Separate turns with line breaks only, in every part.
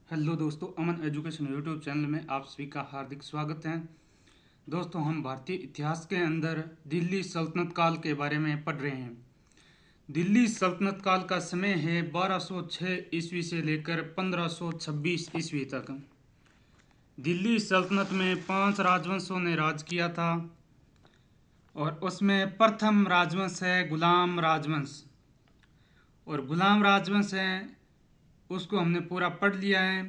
Hello दोस्तों, अमन education YouTube channel में आप सभी का हार्दिक स्वागत है। दोस्तों, हम भारतीय इतिहास के अंदर दिल्ली सल्तनत काल के बारे में पढ़ रहे हैं। दिल्ली सल्तनत काल का समय है 1206 ईस्वी से लेकर 1526 ईस्वी तक। दिल्ली सल्तनत में 5 राजवंशों ने राज किया था और उसमें प्रथम राजवंश है गुलाम राजवंश। और गुलाम राजवंश है उसको हमने पूरा पढ़ लिया है।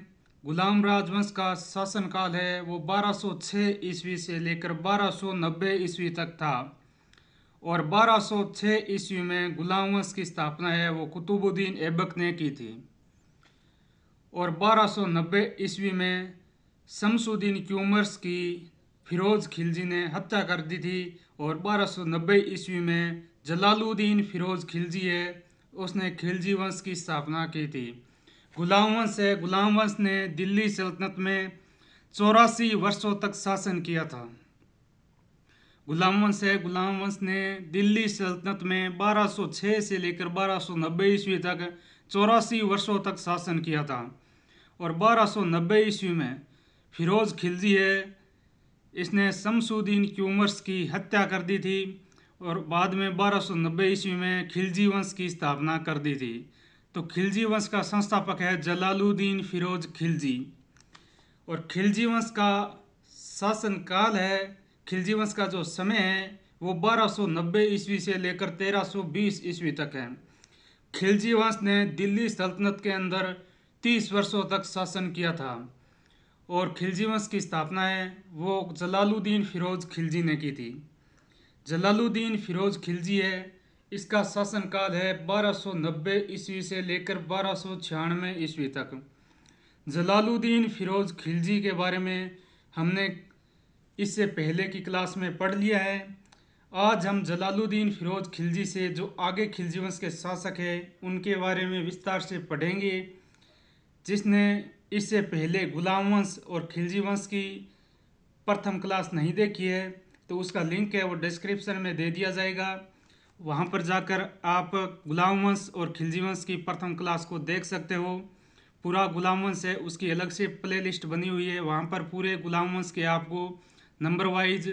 गुलाम राजवंश का शासनकाल है वो 1206 ईस्वी से लेकर 1290 ईस्वी तक था। और 1206 ईस्वी में गुलाम वंश की स्थापना है वो कुतुबुद्दीन ऐबक ने की थी। और 1290 ईस्वी में शमसुद्दीन क्यूमर्स की फिरोज खिलजी ने हत्या कर दी थी। और 1290 ईस्वी में जलालुद्दीन फिरोज खिलजी है उसने खिलजी वंश की स्थापना की थी। गुलाम वंश है, गुलाम वंश ने दिल्ली सल्तनत में 84 वर्षों तक शासन किया था। गुलाम वंश है, गुलाम वंश ने दिल्ली सल्तनत में 1206 से लेकर 1290 ईस्वी तक 84 वर्षों तक शासन किया था। और 1290 ईस्वी में फिरोज खिलजी है इसने शमसुद्दीन क्यूमर्स की हत्या कर दी थी। और बाद में 1290 ईस्वी में खिलजी वंश की स्थापना कर दी थी। तो खिलजी वंश का संस्थापक है जलालुद्दीन फिरोज खिलजी। और खिलजी वंश का शासनकाल है, खिलजी वंश का जो समय है वो 1290 ईस्वी से लेकर 1320 ईस्वी तक है। खिलजी वंश ने दिल्ली सल्तनत के अंदर 30 वर्षों तक शासन किया था। और खिलजी वंश की स्थापना है वो जलालुद्दीन फिरोज खिलजी ने की थी। जलालुद्दीन फिरोज खिलजी है इसका शासनकाल है 1290 ईस्वी से लेकर 1296 ईस्वी तक। जलालुद्दीन फिरोज खिलजी के बारे में हमने इससे पहले की क्लास में पढ़ लिया है। आज हम जलालुद्दीन फिरोज खिलजी से जो आगे खिलजी वंश के शासक हैं उनके बारे में विस्तार से पढ़ेंगे। जिसने इससे पहले गुलाम वंश और खिलजी वंश की प्रथम क्लास नहीं देखी है तो उसका लिंक है वो डिस्क्रिप्शन में दे दिया जाएगा। वहाँ पर जाकर आप गुलाम वंश और खिलजी वंश की प्रथम क्लास को देख सकते हो। पूरा गुलाम वंश है उसकी अलग से प्ले लिस्ट बनी हुई है, वहाँ पर पूरे गुलाम वंश के आपको नंबर वाइज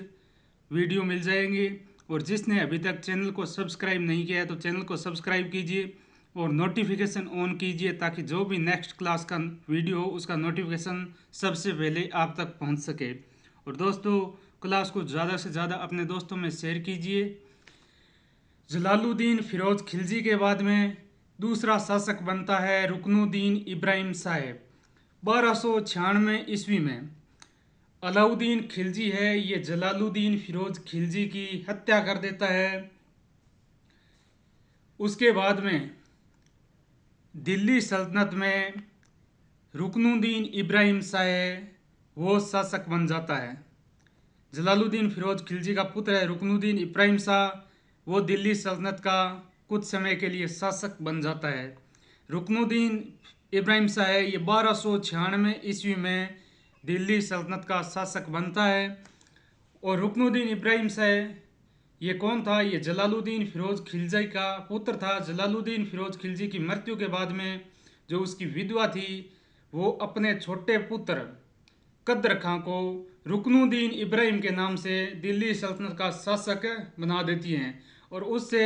वीडियो मिल जाएंगे। और जिसने अभी तक चैनल को सब्सक्राइब नहीं किया है तो चैनल को सब्सक्राइब कीजिए और नोटिफिकेशन ऑन कीजिए ताकि जो भी नेक्स्ट क्लास का वीडियो हो उसका नोटिफिकेशन सबसे पहले आप तक पहुंच सके। और दोस्तों, क्लास को ज़्यादा से ज़्यादा अपने दोस्तों में शेयर कीजिए। जलालुद्दीन फिरोज खिलजी के बाद में दूसरा शासक बनता है रुकनुद्दीन इब्राहिम साहेब। 1296 ईस्वी में अलाउद्दीन खिलजी है ये जलालुद्दीन फिरोज खिलजी की हत्या कर देता है। उसके बाद में दिल्ली सल्तनत में रुकनुद्दीन इब्राहिम शाह वो शासक बन जाता है। जलालुद्दीन फिरोज खिलजी का पुत्र है रुकनुद्दीन इब्राहिम शाह, वो दिल्ली सल्तनत का कुछ समय के लिए शासक बन जाता है। रुकनुद्दीन इब्राहिम शाह है ये 1296 ईस्वी में दिल्ली सल्तनत का शासक बनता है। और रुकनुद्दीन इब्राहिम शाह ये कौन था? ये जलालुद्दीन फिरोज खिलजी का पुत्र था। जलालुद्दीन फिरोज खिलजी की मृत्यु के बाद में जो उसकी विधवा थी वो अपने छोटे पुत्र कदर खां को रुकनुद्दीन इब्राहिम के नाम से दिल्ली सल्तनत का शासक बना देती हैं। और उससे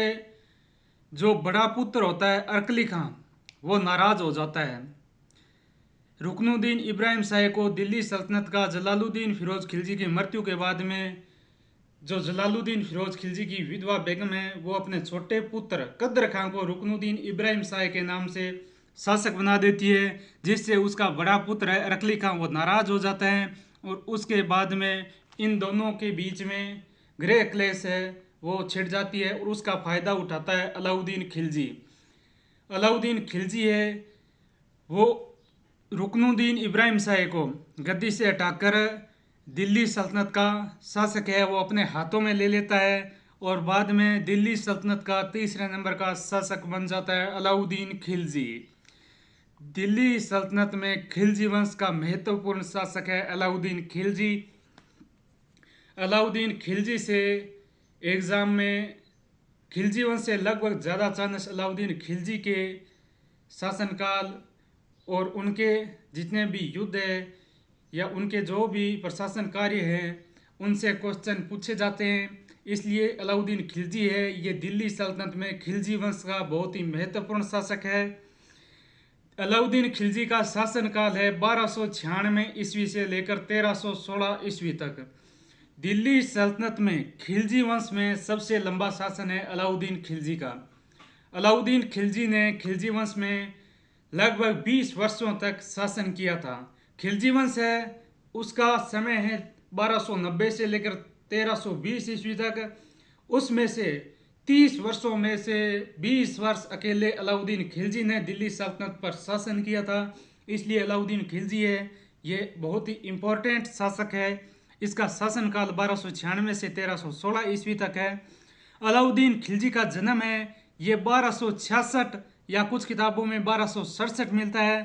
जो बड़ा पुत्र होता है अरकली खां वो नाराज हो जाता है। रुकनुद्दीन इब्राहिम शाह को दिल्ली सल्तनत का जलालुद्दीन फिरोज खिलजी की मृत्यु के बाद में जो जलालुद्दीन फिरोज खिलजी की विधवा बेगम है वो अपने छोटे पुत्र कदर खां को रुकनुद्दीन इब्राहिम शाह के नाम से शासक बना देती है, जिससे उसका बड़ा पुत्र है अरकली खां वो नाराज हो जाता है। और उसके बाद में इन दोनों के बीच में गृह क्लेश है वो छिड़ जाती है और उसका फ़ायदा उठाता है अलाउद्दीन खिलजी। अलाउद्दीन खिलजी है वो रुकनुद्दीन इब्राहिम शाह को गद्दी से हटाकर दिल्ली सल्तनत का शासक है वो अपने हाथों में ले लेता है। और बाद में दिल्ली सल्तनत का तीसरे नंबर का शासक बन जाता है अलाउद्दीन खिलजी। दिल्ली सल्तनत में खिलजी वंश का महत्वपूर्ण शासक है अलाउद्दीन खिलजी। अलाउद्दीन खिलजी से एग्ज़ाम में खिलजी वंश से लगभग ज़्यादा चांस अलाउद्दीन खिलजी के शासनकाल और उनके जितने भी युद्ध है या उनके जो भी प्रशासन कार्य हैं उनसे क्वेश्चन पूछे जाते हैं। इसलिए अलाउद्दीन खिलजी है ये दिल्ली सल्तनत में खिलजी वंश का बहुत ही महत्वपूर्ण शासक है। अलाउद्दीन खिलजी का शासनकाल है 1296 ईस्वी से लेकर 1316 ईस्वी तक। दिल्ली सल्तनत में खिलजी वंश में सबसे लंबा शासन है अलाउद्दीन खिलजी का। अलाउद्दीन खिलजी ने खिलजी वंश में लगभग 20 वर्षों तक शासन किया था। खिलजी वंश है उसका समय है 1290 से लेकर 1320 ईस्वी तक। उसमें से 30 वर्षों में से 20 वर्ष अकेले अलाउद्दीन खिलजी ने दिल्ली सल्तनत पर शासन किया था। इसलिए अलाउद्दीन खिलजी है ये बहुत ही इम्पोर्टेंट शासक है। इसका शासनकाल 1296 से 1316 ईस्वी तक है। अलाउद्दीन खिलजी का जन्म है ये 1266 या कुछ किताबों में 1267 मिलता है।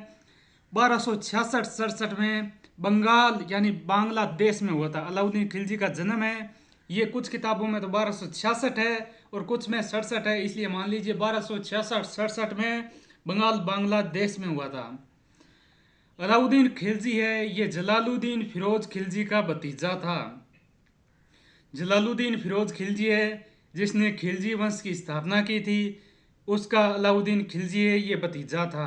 1266-67 में बंगाल यानी बांग्लादेश में हुआ था। अलाउद्दीन खिलजी का जन्म है ये कुछ किताबों में तो 1266 है और कुछ में 67 है, इसलिए मान लीजिए 1266-67 में बंगाल बांग्लादेश में हुआ था। अलाउद्दीन खिलजी है ये जलालुद्दीन फिरोज खिलजी का भतीजा था। जलालुद्दीन फिरोज खिलजी है जिसने खिलजी वंश की स्थापना की थी, उसका अलाउद्दीन खिलजी है ये भतीजा था।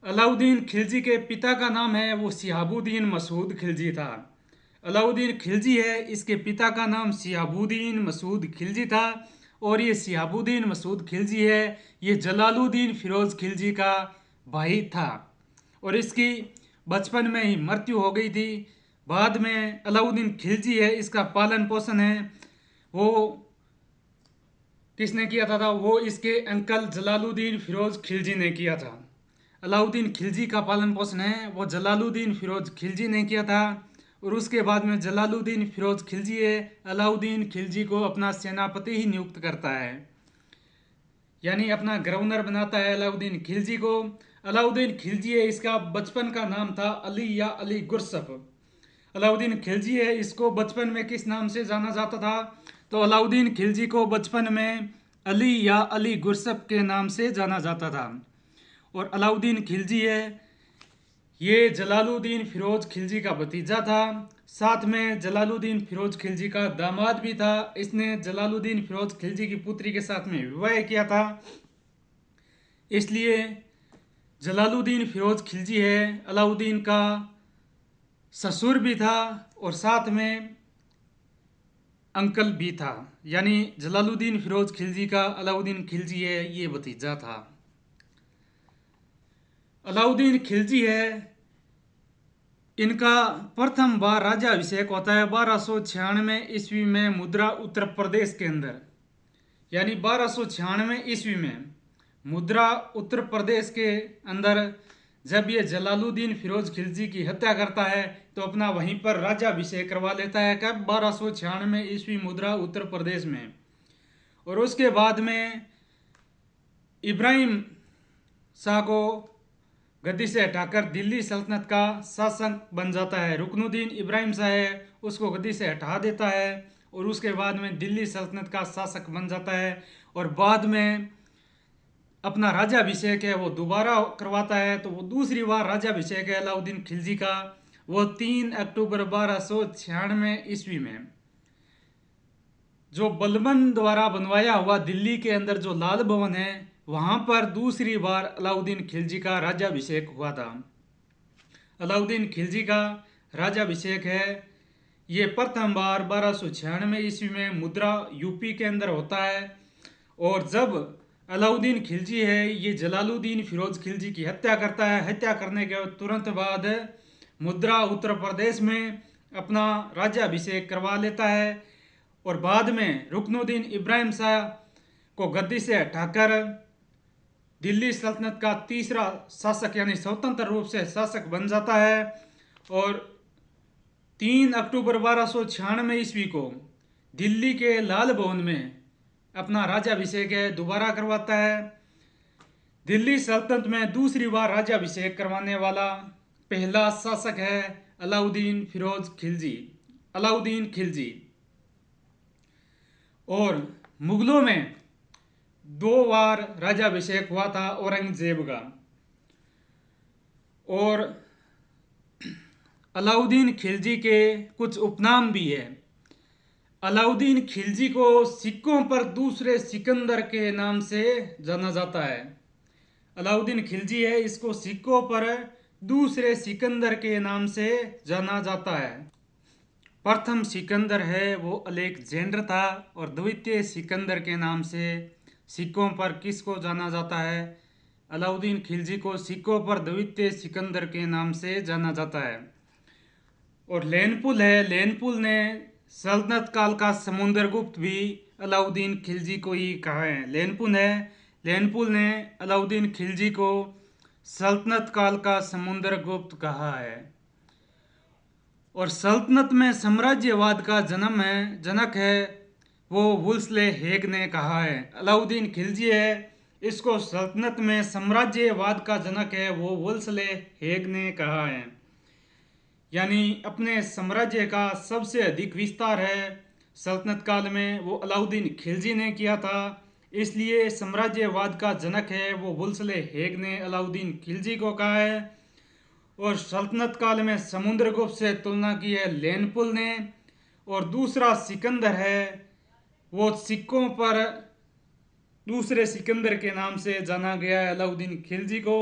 अलाउद्दीन खिलजी के पिता का नाम है वो शिहाबुद्दीन मसूद खिलजी था। अलाउद्दीन खिलजी है इसके पिता का नाम शिहाबुद्दीन मसूद खिलजी था और ये शिहाबुद्दीन मसूद खिलजी है ये जलालुद्दीन फिरोज खिलजी का भाई था और इसकी बचपन में ही मृत्यु हो गई थी। बाद में अलाउद्दीन खिलजी है इसका पालन पोषण है वो किसने किया था वो इसके अंकल जलालुद्दीन फिरोज खिलजी ने किया था। अलाउद्दीन खिलजी का पालन पोषण है वो जलालुद्दीन फिरोज खिलजी ने किया था और उसके बाद में जलालुद्दीन फिरोज खिलजी है अलाउद्दीन खिलजी को अपना सेनापति ही नियुक्त करता है, यानी अपना गवर्नर बनाता है अलाउद्दीन खिलजी को। अलाउद्दीन खिलजी है इसका बचपन का नाम था अली या अली गुरसफ। अलाउद्दीन खिलजी है इसको बचपन में किस नाम से जाना जाता था तो अलाउद्दीन खिलजी को बचपन में अली या अली गुरसफ के नाम से जाना जाता था। और अलाउद्दीन खिलजी है ये जलालुद्दीन फिरोज खिलजी का भतीजा था, साथ में जलालुद्दीन फिरोज खिलजी का दामाद भी था। इसने जलालुद्दीन फिरोज खिलजी की पुत्री के साथ में विवाह किया था, इसलिए जलालुद्दीन फिरोज खिलजी है अलाउद्दीन का ससुर भी था और साथ में अंकल भी था, यानी जलालुद्दीन फिरोज खिलजी का अलाउद्दीन खिलजी है ये भतीजा था। अलाउद्दीन खिलजी है इनका प्रथम बार राज्याभिषेक होता है 1296 ईस्वी में मुद्रा उत्तर प्रदेश के अंदर, यानी 1296 ईस्वी में मुद्रा उत्तर प्रदेश के अंदर जब ये जलालुद्दीन फिरोज खिलजी की हत्या करता है तो अपना वहीं पर राज्याभिषेक करवा लेता है। कब 1296 ईस्वी मुद्रा उत्तर प्रदेश में। और उसके बाद में इब्राहिम शाह को गद्दी से हटाकर दिल्ली सल्तनत का शासक बन जाता है। रुकनुद्दीन इब्राहिम शाह है उसको गद्दी से हटा देता है और उसके बाद में दिल्ली सल्तनत का शासक बन जाता है और बाद में अपना राज्याभिषेक है वो दोबारा करवाता है। तो वो दूसरी बार राज्याभिषेक है अलाउद्दीन खिलजी का, वो 3 अक्टूबर 1296 ईस्वी में। जो बलबन द्वारा बनवाया हुआ दिल्ली के अंदर जो लाल भवन है वहाँ पर दूसरी बार अलाउद्दीन खिलजी का राज्याभिषेक हुआ था। अलाउद्दीन खिलजी का राज्याभिषेक है ये प्रथम बार 1296 ईस्वी में मुद्रा यूपी के अंदर होता है। और जब अलाउद्दीन खिलजी है ये जलालुद्दीन फिरोज खिलजी की हत्या करता है, हत्या करने के तुरंत बाद मुद्रा उत्तर प्रदेश में अपना राज्याभिषेक करवा लेता है और बाद में रुकनुद्दीन इब्राहिम शाह को गद्दी से हटाकर दिल्ली सल्तनत का तीसरा शासक यानी स्वतंत्र रूप से शासक बन जाता है। और 3 अक्टूबर 1296 ईस्वी को दिल्ली के लाल भवन में अपना राज्याभिषेक है दोबारा करवाता है। दिल्ली सल्तनत में दूसरी बार राज्याभिषेक करवाने वाला पहला शासक है अलाउद्दीन फिरोज खिलजी, अलाउद्दीन खिलजी। और मुगलों में 2 बार राज्याभिषेक हुआ था औरंगजेब का। और अलाउद्दीन खिलजी के कुछ उपनाम भी है। अलाउद्दीन खिलजी को सिक्कों पर दूसरे सिकंदर के नाम से जाना जाता है। अलाउद्दीन खिलजी है, इसको सिक्कों पर दूसरे सिकंदर के नाम से जाना जाता है। प्रथम सिकंदर है वो अलेक्जेंडर था और द्वितीय सिकंदर के नाम से सिक्कों पर किसको जाना जाता है? अलाउद्दीन खिलजी को सिक्कों पर द्वितीय सिकंदर के नाम से जाना जाता है। और लेनपुल है, लेनपुल ने सल्तनत काल का समुद्रगुप्त भी अलाउद्दीन खिलजी को ही कहा है। लेनपुल है, लेनपुल ने अलाउद्दीन खिलजी को सल्तनत काल का समुद्रगुप्त कहा है। और सल्तनत में साम्राज्यवाद का जनक है वो वुल्सले हेग ने कहा है। अलाउद्दीन खिलजी है, इसको सल्तनत में साम्राज्यवाद का जनक है वो वुल्सले हेग ने कहा है। यानी अपने साम्राज्य का सबसे अधिक विस्तार है सल्तनत काल में वो अलाउद्दीन खिलजी ने किया था, इसलिए साम्राज्यवाद का जनक है वो वुल्सले हेग ने अलाउद्दीन खिलजी को कहा है। और सल्तनत काल में समुद्रगुप्त से तुलना की है लेनपुल ने। और दूसरा सिकंदर है वो सिक्कों पर दूसरे सिकंदर के नाम से जाना गया है अलाउद्दीन खिलजी को।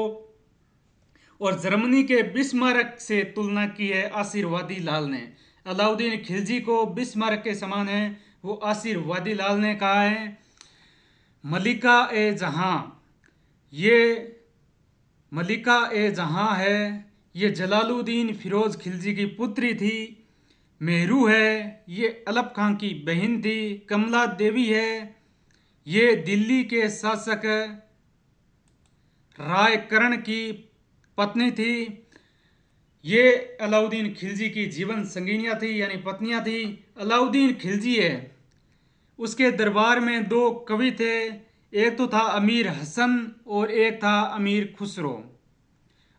और जर्मनी के बिस्मार्क से तुलना की है आशीर्वादी लाल ने। अलाउद्दीन खिलजी को बिस्मार्क के समान है वो आशीर्वादी लाल ने कहा है। मलिका ए जहां, ये मलिका ए जहां है ये जलालुद्दीन फिरोज खिलजी की पुत्री थी। मेहरू है, ये अलप खां की बहन थी। कमला देवी है, ये दिल्ली के शासक रायकरण की पत्नी थी। ये अलाउद्दीन खिलजी की जीवन संगिनियां थी यानी पत्नियां थी। अलाउद्दीन खिलजी है, उसके दरबार में दो कवि थे, एक तो था अमीर हसन और एक था अमीर खुसरो।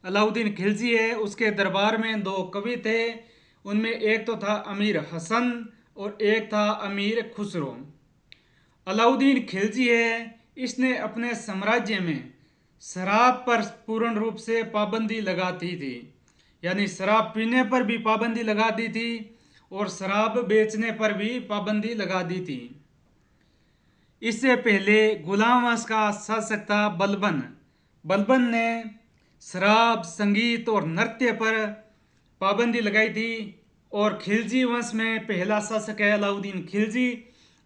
अलाउद्दीन खिलजी है, उसके दरबार में दो कवि थे, उनमें एक तो था अमीर हसन और एक था अमीर खुसरो। अलाउद्दीन खिलजी है, इसने अपने साम्राज्य में शराब पर पूर्ण रूप से पाबंदी लगा दी थी, यानी शराब पीने पर भी पाबंदी लगा दी थी और शराब बेचने पर भी पाबंदी लगा दी थी। इससे पहले गुलाम वंश का शासक था बलबन। बलबन ने शराब, संगीत और नृत्य पर पाबंदी लगाई थी। और खिलजी वंश में पहला शासक है अलाउद्दीन खिलजी,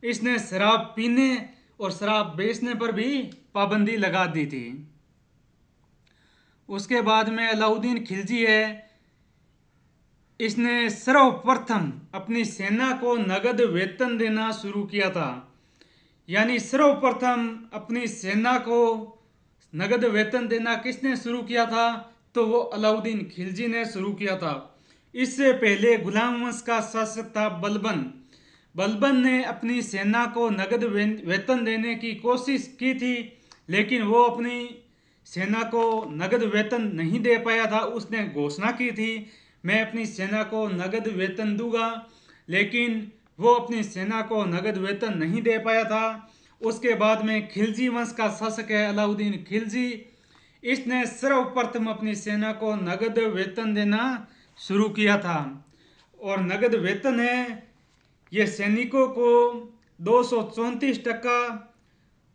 इसने शराब पीने और शराब बेचने पर भी पाबंदी लगा दी थी। उसके बाद में अलाउद्दीन खिलजी है, इसने सर्वप्रथम अपनी सेना को नगद वेतन देना शुरू किया था। यानी सर्वप्रथम अपनी सेना को नगद वेतन देना किसने शुरू किया था? तो वो अलाउद्दीन खिलजी ने शुरू किया था। इससे पहले गुलाम वंश का शासक था बलबन। बलबन ने अपनी सेना को नगद वेतन देने की कोशिश की थी, लेकिन वो अपनी सेना को नगद वेतन नहीं दे पाया था। उसने घोषणा की थी मैं अपनी सेना को नगद वेतन दूंगा, लेकिन वो अपनी सेना को नगद वेतन नहीं दे पाया था। उसके बाद में खिलजी वंश का शासक है अलाउद्दीन खिलजी, इसने सर्वप्रथम अपनी सेना को नगद वेतन देना शुरू किया था। और नगद वेतन है ये सैनिकों को 234%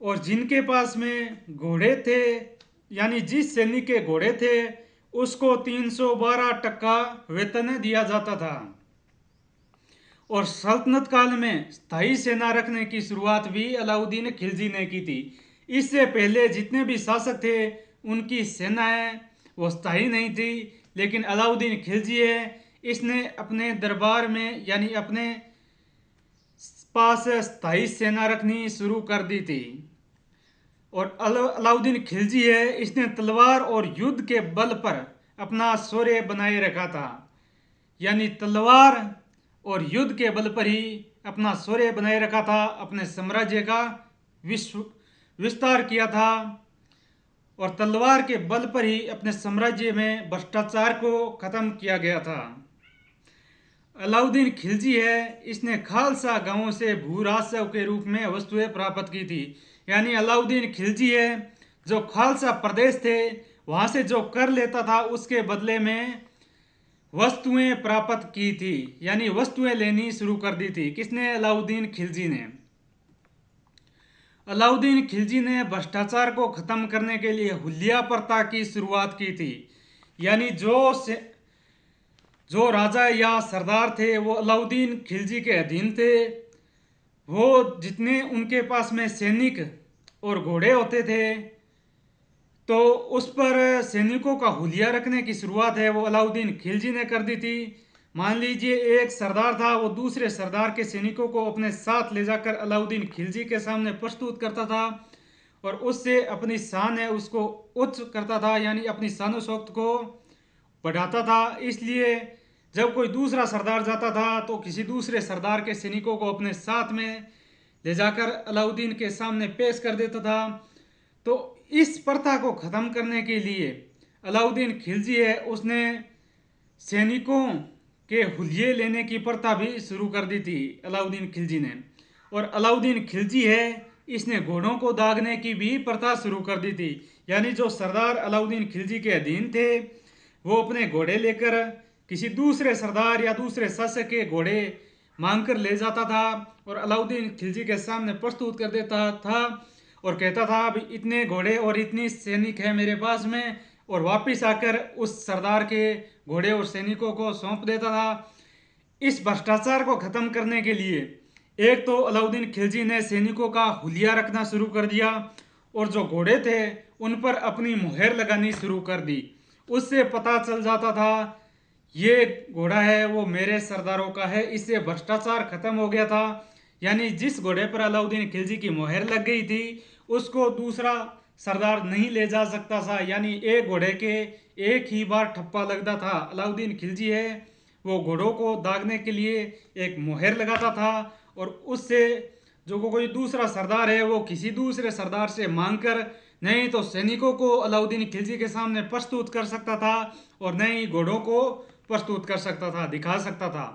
और जिनके पास में घोड़े थे, यानी जिस सैनिक के घोड़े थे उसको 312% वेतन दिया जाता था। और सल्तनत काल में स्थायी सेना रखने की शुरुआत भी अलाउद्दीन खिलजी ने की थी। इससे पहले जितने भी शासक थे उनकी सेनाएं वो स्थायी नहीं थी, लेकिन अलाउद्दीन खिलजी है, इसने अपने दरबार में यानी अपने पास स्थायी सेना रखनी शुरू कर दी थी। और अलाउद्दीन खिलजी है, इसने तलवार और युद्ध के बल पर अपना शौर्य बनाए रखा था। यानी तलवार और युद्ध के बल पर ही अपना शौर्य बनाए रखा था, अपने साम्राज्य का विस्तार किया था और तलवार के बल पर ही अपने साम्राज्य में भ्रष्टाचार को खत्म किया गया था। अलाउद्दीन खिलजी है, इसने खालसा गांवों से भू राजस्व के रूप में वस्तुएं प्राप्त की थी। यानी अलाउद्दीन खिलजी है, जो खालसा प्रदेश थे वहां से जो कर लेता था उसके बदले में वस्तुएं प्राप्त की थी, यानी वस्तुएं लेनी शुरू कर दी थी। किसने? अलाउद्दीन खिलजी ने। अलाउद्दीन खिलजी ने भ्रष्टाचार को खत्म करने के लिए हुलिया प्रथा की शुरुआत की थी। यानी जो राजा या सरदार थे वो अलाउद्दीन खिलजी के अधीन थे। वो जितने उनके पास में सैनिक और घोड़े होते थे तो उस पर सैनिकों का हुलिया रखने की शुरुआत है वो अलाउद्दीन खिलजी ने कर दी थी। मान लीजिए एक सरदार था, वो दूसरे सरदार के सैनिकों को अपने साथ ले जाकर अलाउद्दीन खिलजी के सामने प्रस्तुत करता था और उससे अपनी शान है उसको उच्च करता था, यानी अपनी शान शौकत को बढ़ाता था। इसलिए जब कोई दूसरा सरदार जाता था तो किसी दूसरे सरदार के सैनिकों को अपने साथ में ले जाकर अलाउद्दीन के सामने पेश कर देता था। तो इस प्रथा को ख़त्म करने के लिए अलाउद्दीन खिलजी है उसने सैनिकों के हुलिये लेने की प्रथा भी शुरू कर दी थी अलाउद्दीन खिलजी ने। और अलाउद्दीन खिलजी है इसने घोड़ों को दागने की भी प्रथा शुरू कर दी थी। यानी जो सरदार अलाउद्दीन खिलजी के अधीन थे वो अपने घोड़े लेकर किसी दूसरे सरदार या दूसरे शासक के घोड़े मांग कर ले जाता था और अलाउद्दीन खिलजी के सामने प्रस्तुत कर देता था और कहता था अभी इतने घोड़े और इतनी सैनिक है मेरे पास में, और वापस आकर उस सरदार के घोड़े और सैनिकों को सौंप देता था। इस भ्रष्टाचार को खत्म करने के लिए एक तो अलाउद्दीन खिलजी ने सैनिकों का हुलिया रखना शुरू कर दिया और जो घोड़े थे उन पर अपनी मुहर लगानी शुरू कर दी। उससे पता चल जाता था ये घोड़ा है वो मेरे सरदारों का है। इससे भ्रष्टाचार खत्म हो गया था। यानी जिस घोड़े पर अलाउद्दीन खिलजी की मुहर लग गई थी उसको दूसरा सरदार नहीं ले जा सकता था। यानी एक घोड़े के एक ही बार ठप्पा लगता था। अलाउद्दीन खिलजी है वो घोड़ों को दागने के लिए एक मुहर लगाता था और उससे जो कोई दूसरा सरदार है वो किसी दूसरे सरदार से मांग कर नहीं तो सैनिकों को अलाउद्दीन खिलजी के सामने प्रस्तुत कर सकता था और नहीं घोड़ों को प्रस्तुत कर सकता था, दिखा सकता था।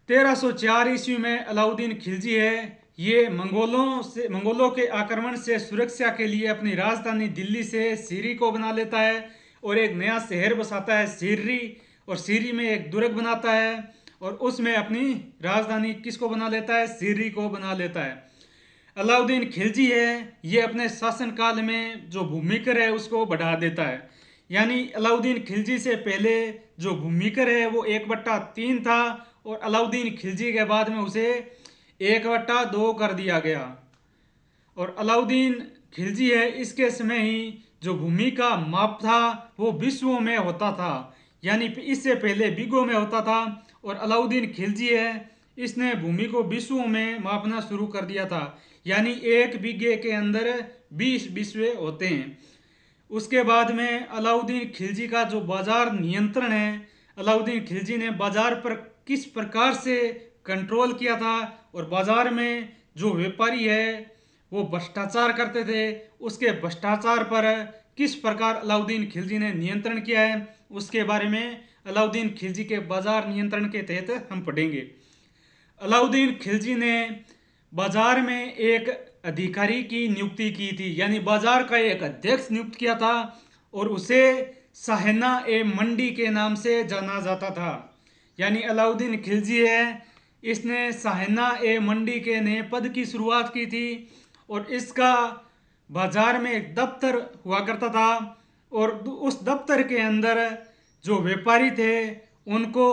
1304 ईस्वी में अलाउद्दीन खिलजी है ये मंगोलों के आक्रमण से सुरक्षा के लिए अपनी राजधानी दिल्ली से सीरी को बना लेता है और एक नया शहर बसाता है सीरी, और सीरी में एक दुर्ग बनाता है और उसमें अपनी राजधानी किसको बना लेता है? सीरी को बना लेता है। अलाउद्दीन खिलजी है ये अपने शासनकाल में जो भूमिकर है उसको बढ़ा देता है। यानी अलाउद्दीन खिलजी से पहले जो भूमिकर है वो 1/3 था और अलाउद्दीन खिलजी के बाद में उसे 1/2 कर दिया गया। और अलाउद्दीन खिलजी है इसके समय ही जो भूमि का माप था वो विश्वों में होता था, यानी इससे पहले बीघों में होता था। और अलाउद्दीन खिलजी है इसने भूमि को विश्वों में मापना शुरू कर दिया था, यानी एक बीघे के अंदर 20 विश्व होते हैं। उसके बाद में अलाउद्दीन खिलजी का जो बाजार नियंत्रण है, अलाउद्दीन खिलजी ने बाजार पर किस प्रकार से कंट्रोल किया था और बाजार में जो व्यापारी है वो भ्रष्टाचार करते थे उसके भ्रष्टाचार पर किस प्रकार अलाउद्दीन खिलजी ने नियंत्रण किया है उसके बारे में अलाउद्दीन खिलजी के बाजार नियंत्रण के तहत हम पढ़ेंगे। अलाउद्दीन खिलजी ने बाजार में एक अधिकारी की नियुक्ति की थी, यानी बाजार का एक अध्यक्ष नियुक्त किया था और उसे साहना ए मंडी के नाम से जाना जाता था। यानी अलाउद्दीन खिलजी है इसने साहना ए मंडी के नए पद की शुरुआत की थी और इसका बाजार में एक दफ्तर हुआ करता था और उस दफ्तर के अंदर जो व्यापारी थे उनको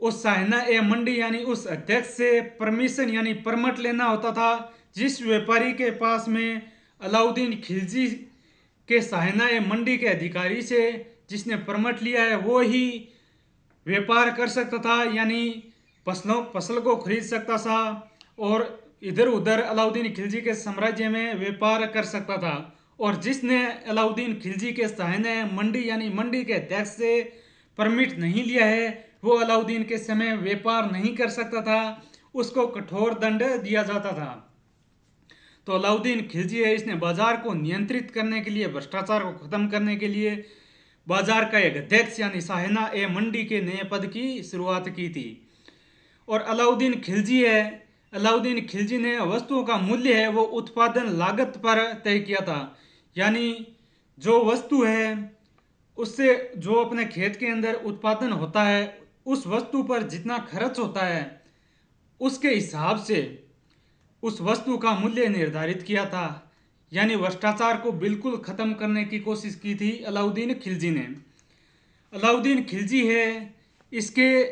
उस साहना ए मंडी यानी उस अध्यक्ष से परमिशन यानी परमिट लेना होता था। जिस व्यापारी के पास में अलाउद्दीन खिलजी के साहना ए मंडी के अधिकारी से जिसने परमिट लिया है वो ही व्यापार कर सकता था, यानी फसल को खरीद सकता था और इधर उधर अलाउद्दीन खिलजी के साम्राज्य में व्यापार कर सकता था। और जिसने अलाउद्दीन खिलजी के साहना ए मंडी यानी मंडी के अध्यक्ष से परमिट नहीं लिया है वो अलाउद्दीन के समय व्यापार नहीं कर सकता था, उसको कठोर दंड दिया जाता था। तो अलाउद्दीन खिलजी है इसने बाजार को नियंत्रित करने के लिए, भ्रष्टाचार को खत्म करने के लिए बाजार का एक अध्यक्ष यानी साहना ए मंडी के नए पद की शुरुआत की थी। और अलाउद्दीन खिलजी ने वस्तुओं का मूल्य है वो उत्पादन लागत पर तय किया था। यानी जो वस्तु है उससे जो अपने खेत के अंदर उत्पादन होता है उस वस्तु पर जितना खर्च होता है उसके हिसाब से उस वस्तु का मूल्य निर्धारित किया था। यानी भ्रष्टाचार को बिल्कुल खत्म करने की कोशिश की थी अलाउद्दीन खिलजी ने। अलाउद्दीन खिलजी है, इसके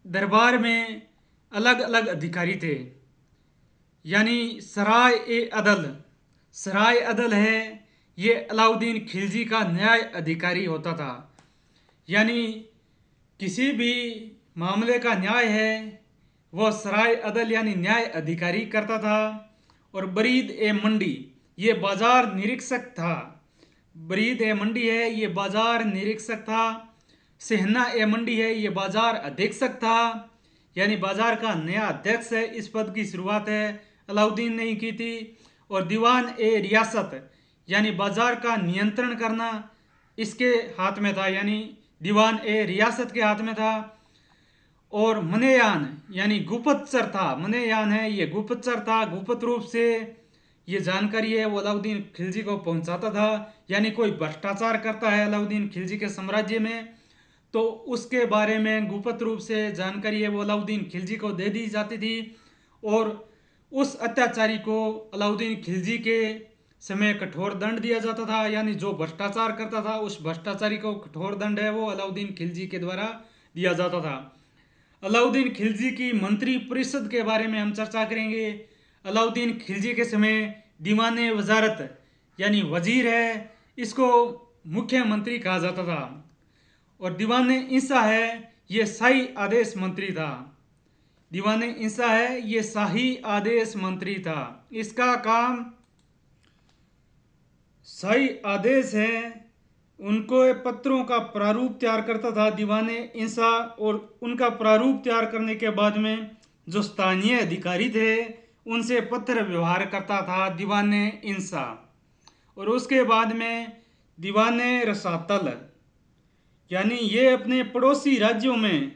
दरबार में अलग अलग अधिकारी थे। यानी सराय अदल है, ये अलाउद्दीन खिलजी का न्याय अधिकारी होता था। यानी किसी भी मामले का न्याय है वह सराय अदल यानी न्याय अधिकारी करता था। और बरीद ए मंडी ये बाजार निरीक्षक था। बरीद ए मंडी है, ये बाजार निरीक्षक था। सेहना ए मंडी है, ये बाजार अधीक्षक था। यानी बाजार का नया अध्यक्ष है, इस पद की शुरुआत है अलाउद्दीन ने ही की थी। और दीवान ए रियासत यानी बाजार का नियंत्रण करना इसके हाथ में था, यानी दीवान ए रियासत के हाथ में था। और मनेयान यानी गुप्तचर था, मनेयान है ये गुप्तचर था, गुप्त रूप से ये जानकारी है वो अलाउद्दीन खिलजी को पहुंचाता था। यानी कोई भ्रष्टाचार करता है अलाउद्दीन खिलजी के साम्राज्य में तो उसके बारे में गुप्त रूप से जानकारी है वो अलाउद्दीन खिलजी को दे दी जाती थी। और उस अत्याचारी को अलाउद्दीन खिलजी के समय कठोर दंड दिया जाता था। यानी जो भ्रष्टाचार करता था उस भ्रष्टाचारी को कठोर दंड है वो अलाउद्दीन खिलजी के द्वारा दिया जाता था। अलाउद्दीन खिलजी की मंत्री परिषद के बारे में हम चर्चा करेंगे। अलाउद्दीन खिलजी के समय दीवाने वजारत यानी वजीर है, इसको मुख्यमंत्री कहा जाता था। और दीवाने इंसा है, ये शाही आदेश मंत्री था। दीवाने इंसा है, ये शाही आदेश मंत्री था। इसका काम शाही आदेश है, उनको पत्रों का प्रारूप तैयार करता था दीवाने इंसा। और उनका प्रारूप तैयार करने के बाद में जो स्थानीय अधिकारी थे उनसे पत्र व्यवहार करता था दीवाने इंसा। और उसके बाद में दीवाने रसातल यानी ये अपने पड़ोसी राज्यों में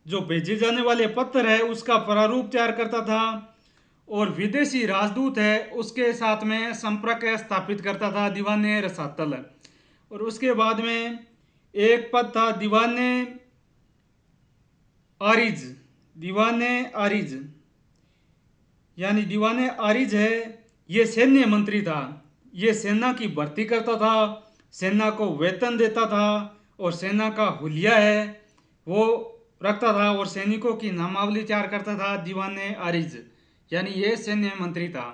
जो भेजे जाने वाले पत्र है उसका प्रारूप तैयार करता था। और विदेशी राजदूत है उसके साथ में संपर्क स्थापित करता था दीवाने रसातल। और उसके बाद में एक पद था दीवाने आरिज। दीवाने आरिज यानी दीवाने आरिज है, ये सैन्य मंत्री था। ये सेना की भर्ती करता था, सेना को वेतन देता था और सेना का हुलिया है वो रखता था और सैनिकों की नामावली तैयार करता था दीवाने आरिज। यानी ये सैन्य मंत्री था।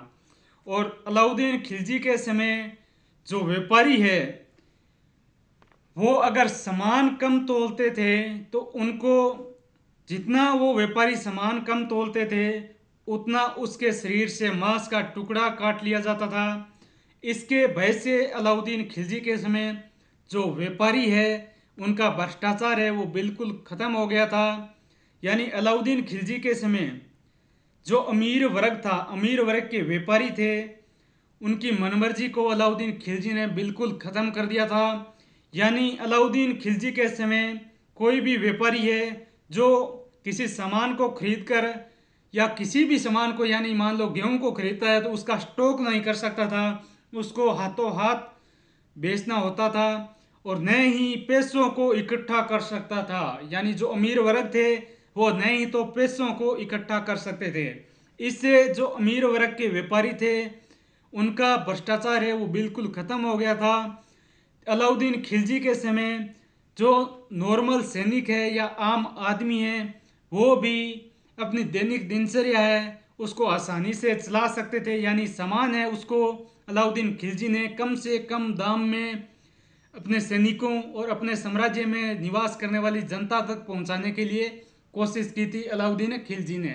और अलाउद्दीन खिलजी के समय जो व्यापारी है वो अगर सामान कम तोलते थे तो उनको जितना वो व्यापारी सामान कम तोलते थे उतना उसके शरीर से मांस का टुकड़ा काट लिया जाता था। इसके भय से अलाउद्दीन खिलजी के समय जो व्यापारी है उनका भ्रष्टाचार है वो बिल्कुल ख़त्म हो गया था। यानी अलाउद्दीन खिलजी के समय जो अमीर वर्ग था, अमीर वर्ग के व्यापारी थे, उनकी मनमर्जी को अलाउद्दीन खिलजी ने बिल्कुल ख़त्म कर दिया था। यानी अलाउद्दीन खिलजी के समय कोई भी व्यापारी है जो किसी सामान को खरीद कर या किसी भी सामान को यानी मान लो गेहूं को खरीदता है तो उसका स्टॉक नहीं कर सकता था, उसको हाथों हाथ बेचना होता था। और न ही पैसों को इकट्ठा कर सकता था। यानी जो अमीर वर्ग थे वो न ही तो पैसों को इकट्ठा कर सकते थे। इससे जो अमीर वर्ग के व्यापारी थे उनका भ्रष्टाचार है वो बिल्कुल ख़त्म हो गया था। अलाउद्दीन खिलजी के समय जो नॉर्मल सैनिक है या आम आदमी है वो भी अपनी दैनिक दिनचर्या है उसको आसानी से चला सकते थे। यानी सामान है उसको अलाउद्दीन खिलजी ने कम से कम दाम में अपने सैनिकों और अपने साम्राज्य में निवास करने वाली जनता तक पहुंचाने के लिए कोशिश की थी अलाउद्दीन खिलजी ने।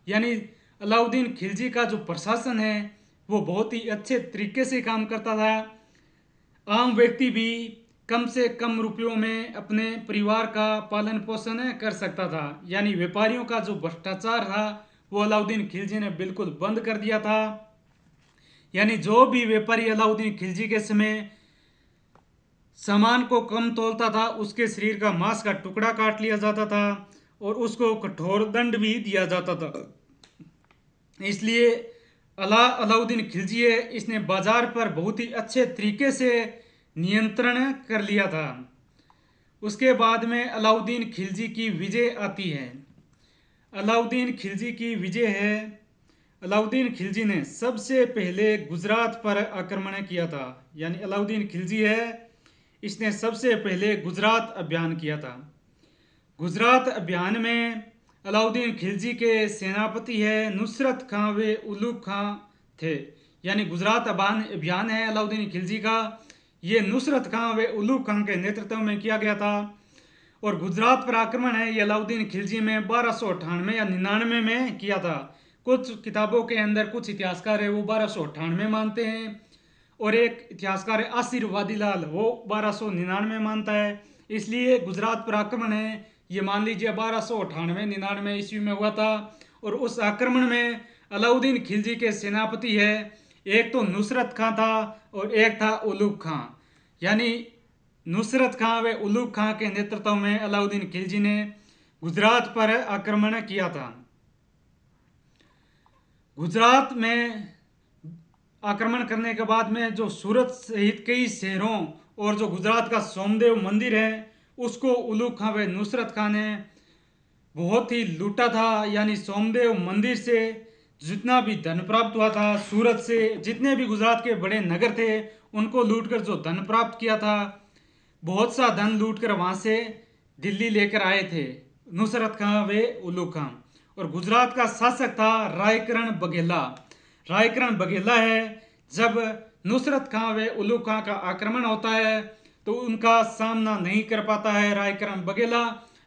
यानी अलाउद्दीन खिलजी का जो प्रशासन है वो बहुत ही अच्छे तरीके से काम करता था। आम व्यक्ति भी कम से कम रुपयों में अपने परिवार का पालन पोषण कर सकता था। यानी व्यापारियों का जो भ्रष्टाचार था वो अलाउद्दीन खिलजी ने बिल्कुल बंद कर दिया था। यानी जो भी व्यापारी अलाउद्दीन खिलजी के समय सामान को कम तोलता था उसके शरीर का मांस का टुकड़ा काट लिया जाता था और उसको कठोर दंड भी दिया जाता था। इसलिए अलाउद्दीन खिलजी है इसने बाजार पर बहुत ही अच्छे तरीके से नियंत्रण कर लिया था। उसके बाद में अलाउद्दीन खिलजी की विजय आती है। अलाउद्दीन खिलजी की विजय है। अलाउद्दीन खिलजी ने सबसे पहले गुजरात पर आक्रमण किया था। यानी अलाउद्दीन खिलजी है, इसने सबसे पहले गुजरात अभियान किया था। गुजरात अभियान में अलाउद्दीन खिलजी के सेनापति है नुसरत खां व उलूग खां थे। यानी गुजरात अभियान है अलाउद्दीन खिलजी का, ये नुसरत खां व उलूग खां के नेतृत्व में किया गया था। और गुजरात पर आक्रमण है ये अलाउद्दीन खिलजी में 1298 या 99 में किया था। कुछ किताबों के अंदर कुछ इतिहासकार है वो 1298 मानते हैं, और एक इतिहासकार है आसिर वादीलाल वो 1299 मानता है। इसलिए गुजरात पर आक्रमण है ये मान लीजिए 1298-99 ईस्वी में हुआ था। और उस आक्रमण में अलाउद्दीन खिलजी के सेनापति है, एक तो नुसरत खां था और एक था उलूग खां। यानी नुसरत खां व उलूग खां के नेतृत्व में अलाउद्दीन खिलजी ने गुजरात पर आक्रमण किया था। गुजरात में आक्रमण करने के बाद में जो सूरत सहित कई शहरों और जो गुजरात का सोमदेव मंदिर है उसको उलूग खां व नुसरत खां ने बहुत ही लूटा था। यानी सोमदेव मंदिर से जितना भी धन प्राप्त हुआ था, सूरत से जितने भी गुजरात के बड़े नगर थे उनको लूटकर जो धन प्राप्त किया था, बहुत सा धन लूटकर वहाँ से दिल्ली लेकर आए थे नुसरत खां व उलूग खां। और गुजरात का शासक था रायकरण बघेला। रायकरण बघेला है, जब नुसरत खां व उलूग खां का आक्रमण होता है तो उनका सामना नहीं कर पाता है रायकरण बघेला।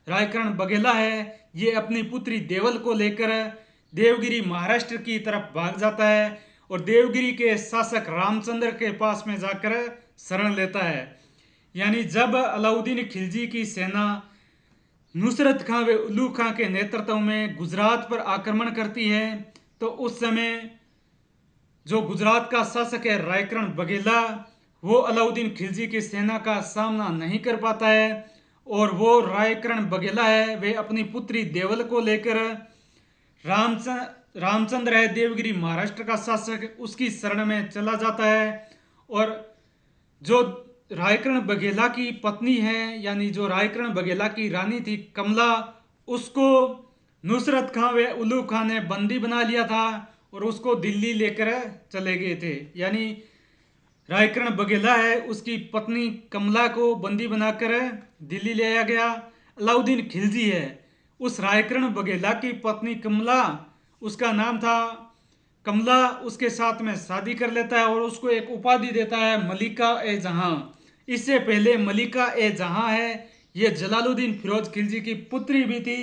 रायकरण बघेला है ये अपनी पुत्री देवल को लेकर देवगिरी महाराष्ट्र की तरफ भाग जाता है और देवगिरी के शासक रामचंद्र के पास में जाकर शरण लेता है। यानी जब अलाउद्दीन खिलजी की सेना नुसरत खां व उलूग खां के नेतृत्व में गुजरात पर आक्रमण करती है तो उस समय जो गुजरात का शासक है रायकरण बघेला वो अलाउद्दीन खिलजी की सेना का सामना नहीं कर पाता है और वो रायकरण बघेला है वे अपनी पुत्री देवल को लेकर रामचंद्र है देवगिरी महाराष्ट्र का शासक उसकी शरण में चला जाता है। और जो रायकरण बघेला की पत्नी है यानी जो रायकरण बघेला की रानी थी कमला, उसको नुसरत खां व उलूग खां ने बंदी बना लिया था और उसको दिल्ली लेकर चले गए थे। यानी रायकरण बघेला है उसकी पत्नी कमला को बंदी बनाकर दिल्ली ले आया गया। अलाउद्दीन खिलजी है उस रायकरण बघेला की पत्नी कमला, उसका नाम था कमला, उसके साथ में शादी कर लेता है और उसको एक उपाधि देता है मलिका ए जहां। इससे पहले मलिका ए जहां है ये जलालुद्दीन फिरोज खिलजी की पुत्री भी थी,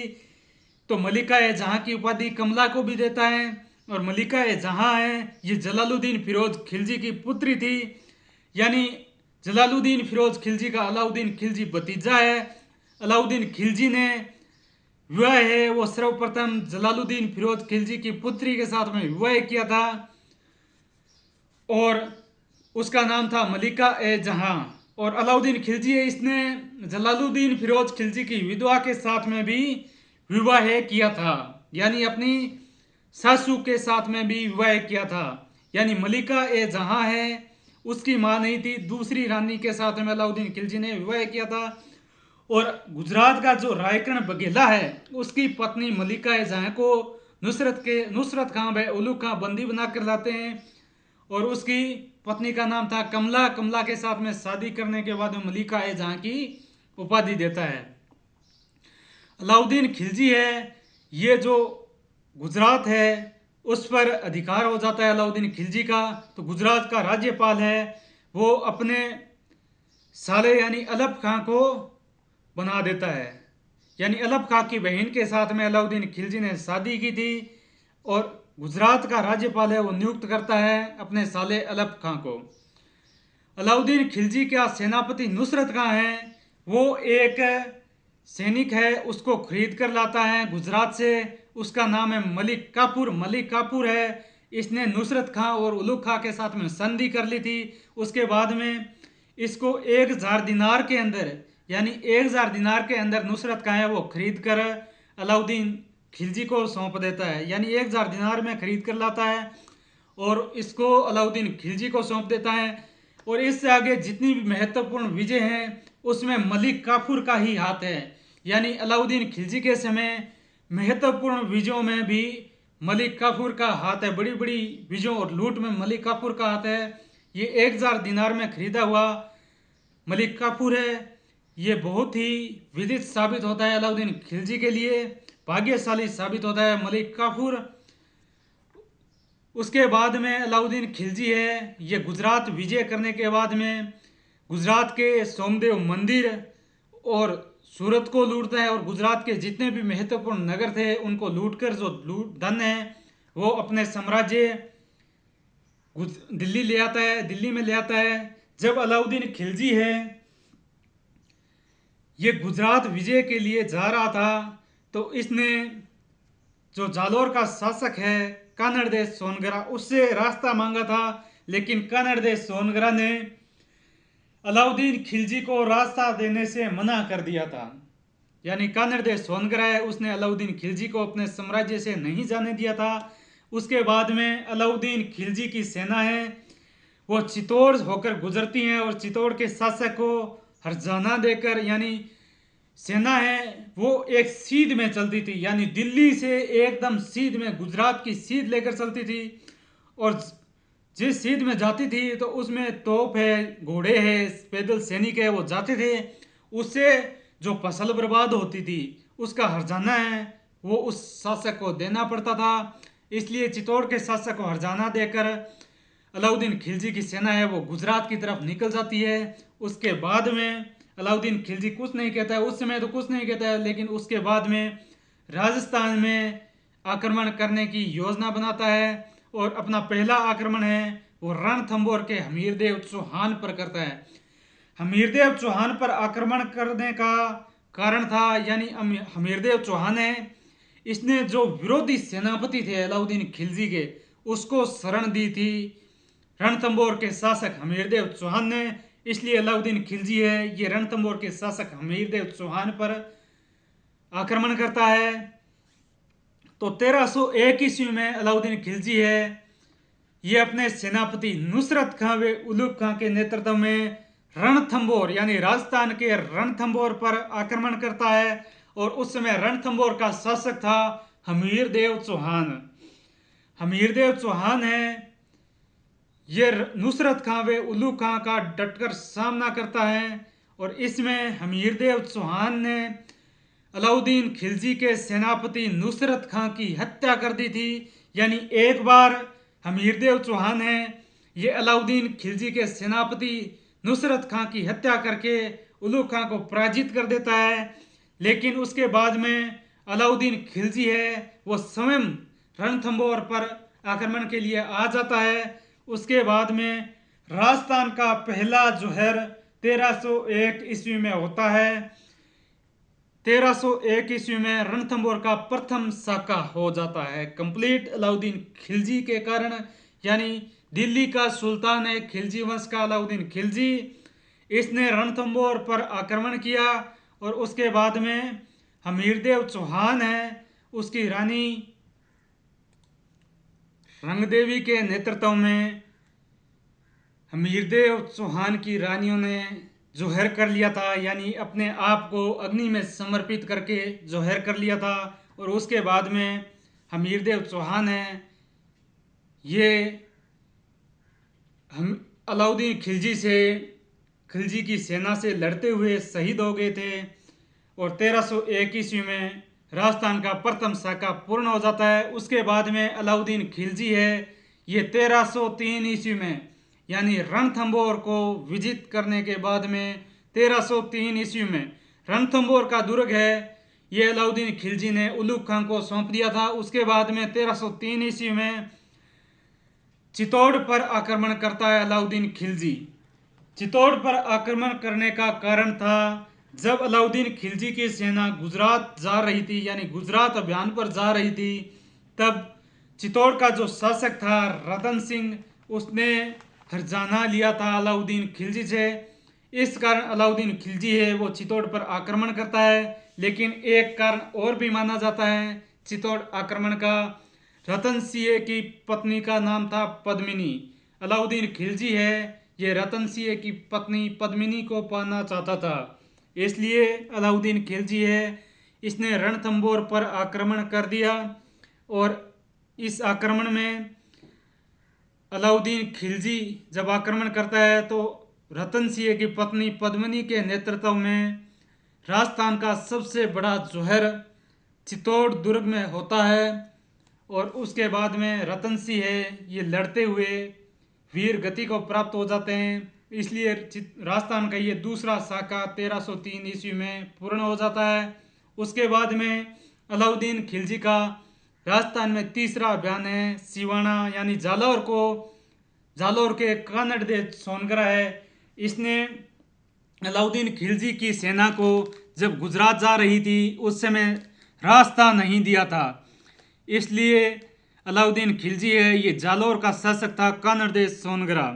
तो मलिका ए जहां की उपाधि कमला को भी देता है। और मलिका ए जहां है ये जलालुद्दीन फिरोज खिलजी की पुत्री थी। यानी जलालुद्दीन फिरोज खिलजी का अलाउद्दीन खिलजी भतीजा है। अलाउद्दीन खिलजी ने विवाह है वो सर्वप्रथम जलालुद्दीन फिरोज खिलजी की पुत्री के साथ में विवाह किया था और उसका नाम था मलिका ए जहां। और अलाउद्दीन खिलजी है इसने जलालुद्दीन फिरोज खिलजी की विधवा के साथ में भी विवाह किया था, यानी अपनी सासू के साथ में भी विवाह किया था। यानी मलिका ए जहां है उसकी मां नहीं थी, दूसरी रानी के साथ में अलाउद्दीन खिलजी ने विवाह किया था। और गुजरात का जो रायकरण बघेला है उसकी पत्नी मलिका ए जहां को नुसरत खां व उलूग खां बंदी बनाकर लाते हैं और उसकी पत्नी का नाम था कमला। कमला के साथ में शादी करने के बाद मलिका ए जहां की उपाधि देता है। अलाउद्दीन खिलजी है ये जो गुजरात है उस पर अधिकार हो जाता है अलाउद्दीन खिलजी का, तो गुजरात का राज्यपाल है वो अपने साले यानी अलप खां को बना देता है। यानी अलप खां की बहन के साथ में अलाउद्दीन खिलजी ने शादी की थी और गुजरात का राज्यपाल है वो नियुक्त करता है अपने साले अलप खां को। अलाउद्दीन खिलजी का सेनापति नुसरत खां है वो एक सैनिक है उसको खरीद कर लाता है गुजरात से, उसका नाम है मलिक काफूर। मलिक काफूर है इसने नुसरत खां और उलूग खां के साथ में संधि कर ली थी। उसके बाद में इसको 1000 दिनार के अंदर यानी 1000 दिनार के अंदर नुसरत खां है वो खरीद कर अलाउद्दीन खिलजी को सौंप देता है। यानी 1000 दिनार में खरीद कर लाता है और इसको अलाउद्दीन खिलजी को सौंप देता है। और इससे आगे जितनी भी महत्वपूर्ण विजय हैं उसमें मलिक काफूर का ही हाथ है। यानी अलाउद्दीन खिलजी के समय महत्वपूर्ण विजयों में भी मलिक काफूर का हाथ है। बड़ी बड़ी विजयों और लूट में मलिक काफूर का हाथ है। ये 1000 दिनार में खरीदा हुआ मलिक काफूर है। ये बहुत ही विदित साबित होता है अलाउद्दीन खिलजी के लिए, भाग्यशाली साबित होता है मलिक काफूर। उसके बाद में अलाउद्दीन खिलजी है, ये गुजरात विजय करने के बाद में गुजरात के सोमदेव मंदिर और सूरत को लूटता है और गुजरात के जितने भी महत्वपूर्ण नगर थे उनको लूटकर जो लूट धन है वो अपने साम्राज्य दिल्ली ले आता है, दिल्ली में ले आता है। जब अलाउद्दीन खिलजी है ये गुजरात विजय के लिए जा रहा था तो इसने जो जालोर का शासक है कानड़ देश सोनगरा उससे रास्ता मांगा था, लेकिन कानड़ देश सोनगरा ने अलाउद्दीन खिलजी को रास्ता देने से मना कर दिया था। यानी कानड़ देश सोनगरा है उसने अलाउद्दीन खिलजी को अपने साम्राज्य से नहीं जाने दिया था। उसके बाद में अलाउद्दीन खिलजी की सेना है वो चित्तौड़ होकर गुजरती है और चित्तौड़ के शासक को हरजाना देकर, यानी सेना है वो एक सीध में चलती थी, यानी दिल्ली से एकदम सीध में गुजरात की सीध लेकर चलती थी। और जिस सीध में जाती थी तो उसमें तोप है, घोड़े है, पैदल सैनिक है वो जाते थे। उससे जो फसल बर्बाद होती थी उसका हरजाना है वो उस शासक को देना पड़ता था। इसलिए चित्तौड़ के शासक को हरजाना देकर अलाउद्दीन खिलजी की सेना है वो गुजरात की तरफ निकल जाती है। उसके बाद में अलाउद्दीन खिलजी कुछ नहीं कहता है, उस समय तो कुछ नहीं कहता है, लेकिन उसके बाद में राजस्थान में आक्रमण करने की योजना बनाता है और अपना पहला आक्रमण है वो रणथंभौर के हमीरदेव चौहान पर करता है। हमीरदेव चौहान पर आक्रमण करने का कारण था, यानी हमीरदेव चौहान है इसने जो विरोधी सेनापति थे अलाउद्दीन खिलजी के उसको शरण दी थी रणथंभौर के शासक हमीरदेव चौहान ने। इसलिए अलाउद्दीन खिलजी है ये रणथंभौर के शासक हमीरदेव चौहान पर आक्रमण करता है। तो 1301 ईस्वी में अलाउद्दीन खिलजी है ये अपने सेनापति नुसरत खां व उलूग खां के नेतृत्व में रणथंभौर यानी राजस्थान के रणथंभौर पर आक्रमण करता है। और उस समय रणथंभौर का शासक था हमीरदेव चौहान। हमीरदेव चौहान है ये नुसरत खां व उलूग खां का डटकर सामना करता है और इसमें हमीरदेव चौहान ने अलाउद्दीन खिलजी के सेनापति नुसरत खां की हत्या कर दी थी। यानी एक बार हमीरदेव चौहान है ये अलाउद्दीन खिलजी के सेनापति नुसरत खां की हत्या करके उलूग खां को पराजित कर देता है, लेकिन उसके बाद में अलाउद्दीन खिलजी है वो स्वयं रणथंभौर पर आक्रमण के लिए आ जाता है। उसके बाद में राजस्थान का पहला जोहर 1301 ईस्वी में होता है। 1301 ईस्वी में रणथंभौर का प्रथम साका हो जाता है कंप्लीट अलाउद्दीन खिलजी के कारण। यानी दिल्ली का सुल्तान है खिलजी वंश का अलाउद्दीन खिलजी, इसने रणथंभौर पर आक्रमण किया और उसके बाद में हमीरदेव चौहान है उसकी रानी रंगदेवी के नेतृत्व में हमीरदेव चौहान की रानियों ने जोहर कर लिया था, यानी अपने आप को अग्नि में समर्पित करके जोहर कर लिया था। और उसके बाद में हमीरदेव चौहान है ये हम अलाउद्दीन खिलजी की सेना से लड़ते हुए शहीद हो गए थे। और 1301 ईस्वी में राजस्थान का प्रथम साका पूर्ण हो जाता है। उसके बाद में अलाउद्दीन खिलजी है ये 1303 ईस्वी में यानी रणथंभौर को विजित करने के बाद में 1303 ईस्वी में रणथंभौर का दुर्ग है ये अलाउद्दीन खिलजी ने उलूग खां को सौंप दिया था। उसके बाद में 1303 ईस्वी में चित्तौड़ पर आक्रमण करता है अलाउद्दीन खिलजी। चित्तौड़ पर आक्रमण करने का कारण था जब अलाउद्दीन खिलजी की सेना गुजरात जा रही थी, यानी गुजरात अभियान पर जा रही थी, तब चित्तौड़ का जो शासक था रतन सिंह उसने हरजाना लिया था अलाउद्दीन खिलजी से। इस कारण अलाउद्दीन खिलजी है वो चित्तौड़ पर आक्रमण करता है। लेकिन एक कारण और भी माना जाता है चित्तौड़ आक्रमण का, रतन सिंह की पत्नी का नाम था पद्मिनी। अलाउद्दीन खिलजी है ये रतन सिंह की पत्नी पद्मिनी को पाना चाहता था। इसलिए अलाउद्दीन खिलजी है, इसने रणथंभौर पर आक्रमण कर दिया। और इस आक्रमण में अलाउद्दीन खिलजी जब आक्रमण करता है तो रतन सिंह की पत्नी पद्मिनी के नेतृत्व में राजस्थान का सबसे बड़ा जोहर चित्तौड़ दुर्ग में होता है। और उसके बाद में रतन सिंह है, ये लड़ते हुए वीर गति को प्राप्त हो जाते हैं। इसलिए राजस्थान का ये दूसरा साका 1303 ईस्वी में पूर्ण हो जाता है। उसके बाद में अलाउद्दीन खिलजी का राजस्थान में तीसरा अभियान है सिवाना यानी जालौर के कानड़ दे सोनगरा है। इसने अलाउद्दीन खिलजी की सेना को जब गुजरात जा रही थी उस समय रास्ता नहीं दिया था। इसलिए अलाउद्दीन खिलजी है, ये जालौर का शासक था कानड़ देश सोनगरा,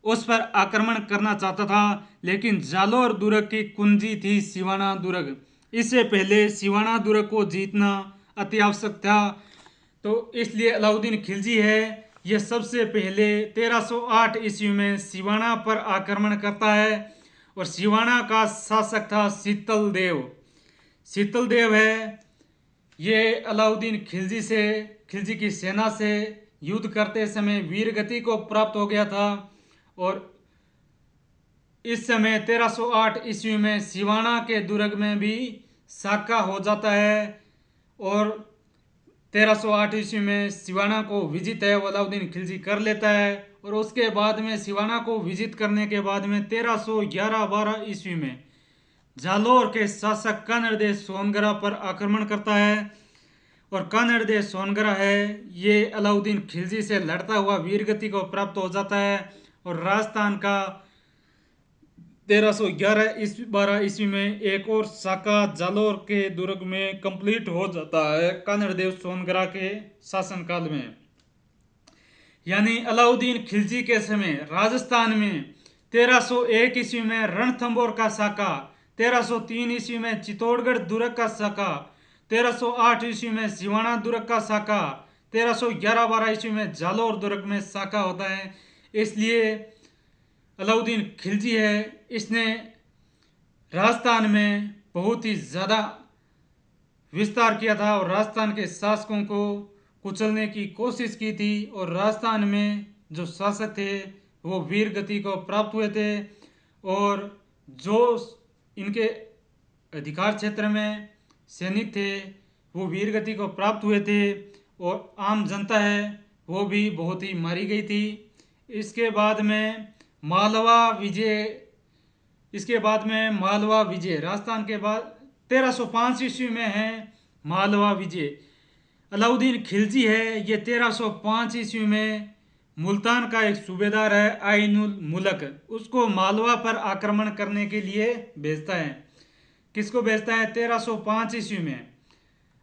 उस पर आक्रमण करना चाहता था। लेकिन जालौर दुर्ग की कुंजी थी सिवाना दुर्ग। इससे पहले सिवाना दुर्ग को जीतना अति आवश्यक था। तो इसलिए अलाउद्दीन खिलजी है, यह सबसे पहले 1308 ईस्वी में सिवाना पर आक्रमण करता है। और सिवाना का शासक था शीतल देव है, ये अलाउद्दीन खिलजी की सेना से युद्ध करते समय वीर गति को प्राप्त हो गया था। और इस समय 1308 ईस्वी में सिवाना के दुर्ग में भी साका हो जाता है। और 1308 ईस्वी में सिवाना को विजित है वो अलाउद्दीन खिलजी कर लेता है। और उसके बाद में सिवाना को विजित करने के बाद में 1311-12 ईस्वी में जालौर के शासक कानड़ देश सोनगरा पर आक्रमण करता है। और कानड़ देश सोनगरा है, ये अलाउद्दीन खिलजी से लड़ता हुआ वीरगति को प्राप्त हो जाता है। और राजस्थान का 1311-12 ईस्वी में एक और साका जालौर के दुर्ग में कंप्लीट हो जाता है कानड़ देव सोनगरा के शासनकाल में। यानी अलाउद्दीन खिलजी के समय राजस्थान में 1301 ईस्वी में रणथंभौर का साका, 1303 ईस्वी में चित्तौड़गढ़ दुर्ग का साका, 1308 ईस्वी में सिवाना दुर्ग का साका, 1311-12 ईस्वी में जालौर दुर्ग में साका होता है। इसलिए अलाउद्दीन खिलजी है, इसने राजस्थान में बहुत ही ज़्यादा विस्तार किया था और राजस्थान के शासकों को कुचलने की कोशिश की थी। और राजस्थान में जो शासक थे वो वीर गति को प्राप्त हुए थे। और जो इनके अधिकार क्षेत्र में सैनिक थे वो वीर गति को प्राप्त हुए थे। और आम जनता है वो भी बहुत ही मारी गई थी। इसके बाद में मालवा विजय राजस्थान के बाद 1305 ईस्वी में है मालवा विजय। अलाउद्दीन खिलजी है, ये 1305 ईस्वी में मुल्तान का एक सूबेदार है आइनुल मुलक, उसको मालवा पर आक्रमण करने के लिए भेजता है। किसको भेजता है? 1305 ईस्वी में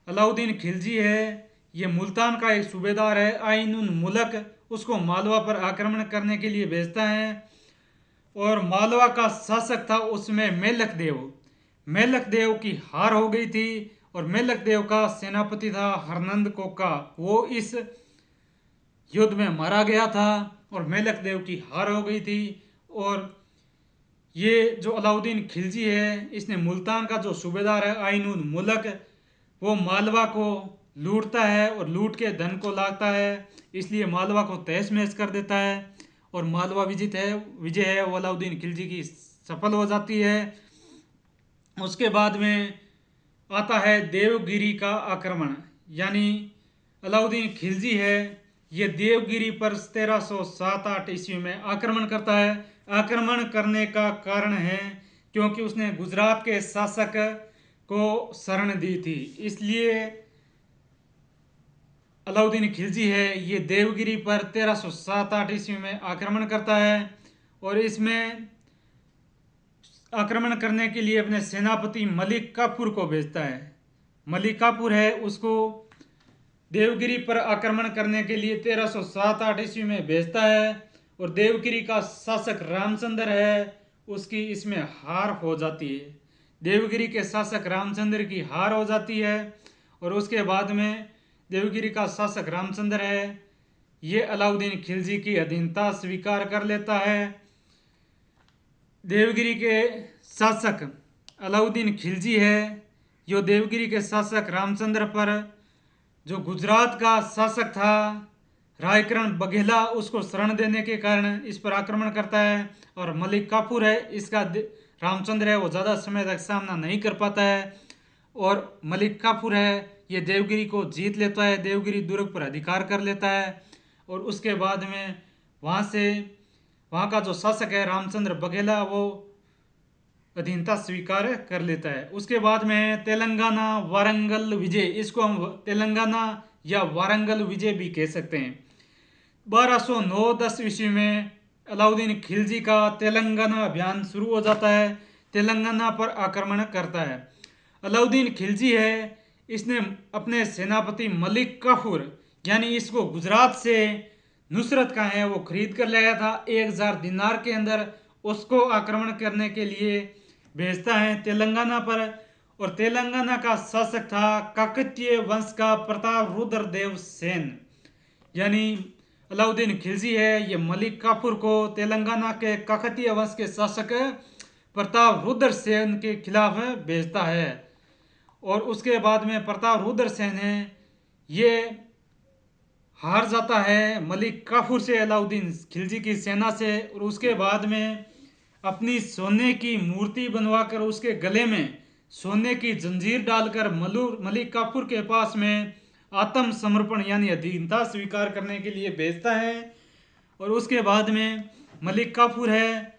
अलाउद्दीन खिलजी है, ये मुल्तान का एक सूबेदार है आइनुल मुलक, उसको मालवा पर आक्रमण करने के लिए भेजता है। और मालवा का शासक था उसमें मेलक देव की हार हो गई थी। और मेलक देव का सेनापति था हरनंद कोका, वो इस युद्ध में मारा गया था और मेलक देव की हार हो गई थी। और ये जो अलाउद्दीन खिलजी है, इसने मुल्तान का जो सूबेदार है आइनुल मुलक, वो मालवा को लूटता है और लूट के धन को लाता है। इसलिए मालवा को तहस महस कर देता है और मालवा विजय है वो अलाउद्दीन खिलजी की सफल हो जाती है। उसके बाद में आता है देवगिरी का आक्रमण। यानी अलाउद्दीन खिलजी है, ये देवगिरी पर 1307-8 ईस्वी में आक्रमण करता है। आक्रमण करने का कारण है क्योंकि उसने गुजरात के शासक को शरण दी थी। इसलिए अलाउद्दीन खिलजी है, ये देवगिरी पर 1307-8 ईस्वी में आक्रमण करता है। और इसमें आक्रमण करने के लिए अपने सेनापति मलिक काफूर को भेजता है। मलिक काफूर है, उसको देवगिरी पर आक्रमण करने के लिए 1307-8 ईस्वी में भेजता है। और देवगिरी का शासक रामचंद्र है, उसकी इसमें हार हो जाती है। देवगिरी के शासक रामचंद्र की हार हो जाती है। और उसके बाद में देवगिरी का शासक रामचंद्र है, ये अलाउद्दीन खिलजी की अधीनता स्वीकार कर लेता है। देवगिरी के शासक अलाउद्दीन खिलजी है। जो देवगिरी के शासक रामचंद्र पर जो गुजरात का शासक था रायकरण बघेला उसको शरण देने के कारण इस पर आक्रमण करता है। और मलिक काफूर है इसका रामचंद्र है वो ज़्यादा समय तक सामना नहीं कर पाता है और मलिक काफूर है ये देवगिरी को जीत लेता है, देवगिरी दुर्ग पर अधिकार कर लेता है। और उसके बाद में वहाँ का जो शासक है रामचंद्र बघेला वो अधीनता स्वीकार कर लेता है। उसके बाद में तेलंगाना वारंगल विजय, इसको हम तेलंगाना या वारंगल विजय भी कह सकते हैं। 1209-10 ईस्वी में अलाउद्दीन खिलजी का तेलंगाना अभियान शुरू हो जाता है, तेलंगाना पर आक्रमण करता है। अलाउद्दीन खिलजी है इसने अपने सेनापति मलिक काफूर यानी इसको गुजरात से नुसरत का है वो खरीद कर लाया था 1000 दिनार के अंदर, उसको आक्रमण करने के लिए भेजता है तेलंगाना पर। और तेलंगाना का शासक था काकतीय वंश का प्रताप रुद्र देव सेन। यानी अलाउद्दीन खिलजी है ये मलिक काफूर को तेलंगाना के काकतीय वंश के शासक प्रताप रुद्र सेन के खिलाफ भेजता है। और उसके बाद में प्रताप रुद्र सेन है ये हार जाता है मलिक काफूर से, अलाउद्दीन खिलजी की सेना से। और उसके बाद में अपनी सोने की मूर्ति बनवाकर उसके गले में सोने की जंजीर डालकर मलिक काफूर के पास में आत्मसमर्पण यानी अधीनता स्वीकार करने के लिए भेजता है। और उसके बाद में मलिक काफूर है